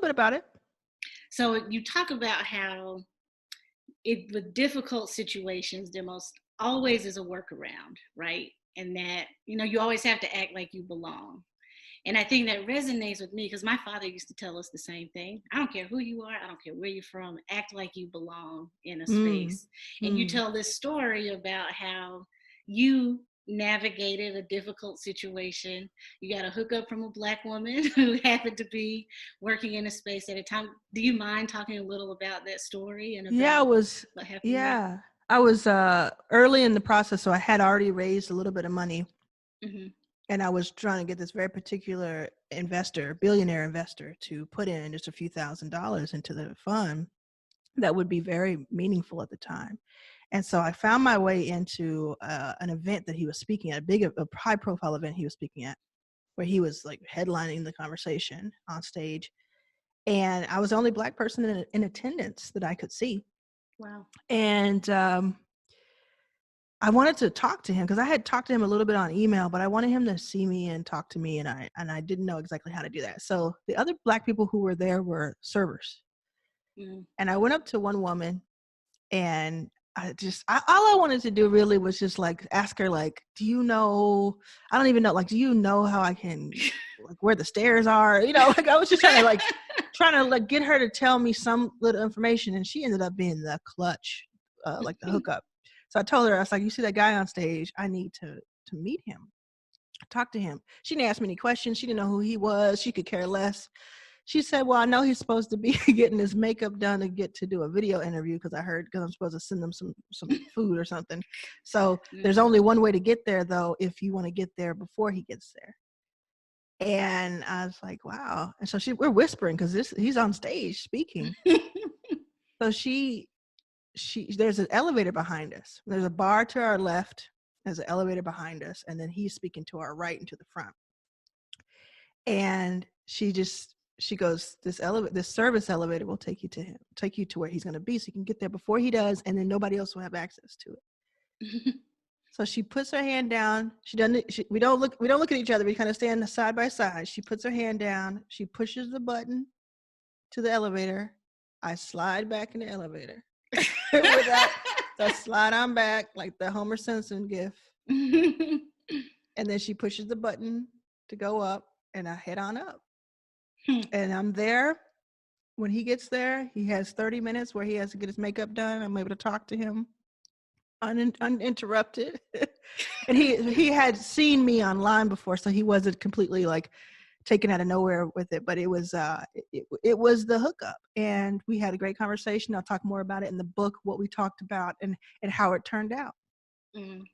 bit about it. So you talk about how with difficult situations, there most always is a workaround, right? And that, you always have to act like you belong. And I think that resonates with me because my father used to tell us the same thing. I don't care who you are. I don't care where you're from. Act like you belong in a Mm, space. And you mm. tell this story about how you navigated a difficult situation. You got a hookup from a Black woman who happened to be working in a space at a time. Do you mind talking a little about that story and Yeah, about what happened there? yeah, I was early in the process, so I had already raised a little bit of money, Mm-hmm. and I was trying to get this very particular investor, billionaire investor, to put in just a few $1,000s into the fund that would be very meaningful at the time. And so I found my way into an event that he was speaking at, a high profile event he was speaking at, where he was like headlining the conversation on stage. And I was the only Black person in attendance that I could see. Wow. And I wanted to talk to him because I had talked to him a little bit on email, but I wanted him to see me and talk to me, and I didn't know exactly how to do that. So the other Black people who were there were servers, Mm. and I went up to one woman, and all I wanted to do really was just like ask her, like, do you know? I don't even know, like, do you know how I can, like, where the stairs are? Like I was just trying to like get her to tell me some little information, and she ended up being the clutch, like the hookup. So I told her, I was like, you see that guy on stage? I need to meet him, talk to him. She didn't ask me any questions. She didn't know who he was. She could care less. She said, well, I know he's supposed to be getting his makeup done to get to do a video interview because I'm supposed to send them some food or something. So there's Mm. only one way to get there, though, if you want to get there before he gets there. And I was like, wow. And so we're whispering because he's on stage speaking. So there's an elevator behind us. There's a bar to our left. There's an elevator behind us. And then he's speaking to our right and to the front. And she goes, this service elevator will take you to where he's going to be, so you can get there before he does, and then nobody else will have access to it. So she puts her hand down. She doesn't. We don't look at each other. We kind of stand side by side. She puts her hand down. She pushes the button to the elevator. I slide back in the elevator without the slide on back like the Homer Simpson gif. And then she pushes the button to go up, and I head on up. And I'm there. When he gets there, he has 30 minutes where he has to get his makeup done. I'm able to talk to him uninterrupted. And he had seen me online before, so he wasn't completely like taken out of nowhere with it. But it was it was the hookup, and we had a great conversation. I'll talk more about it in the book, what we talked about and how it turned out. Mm.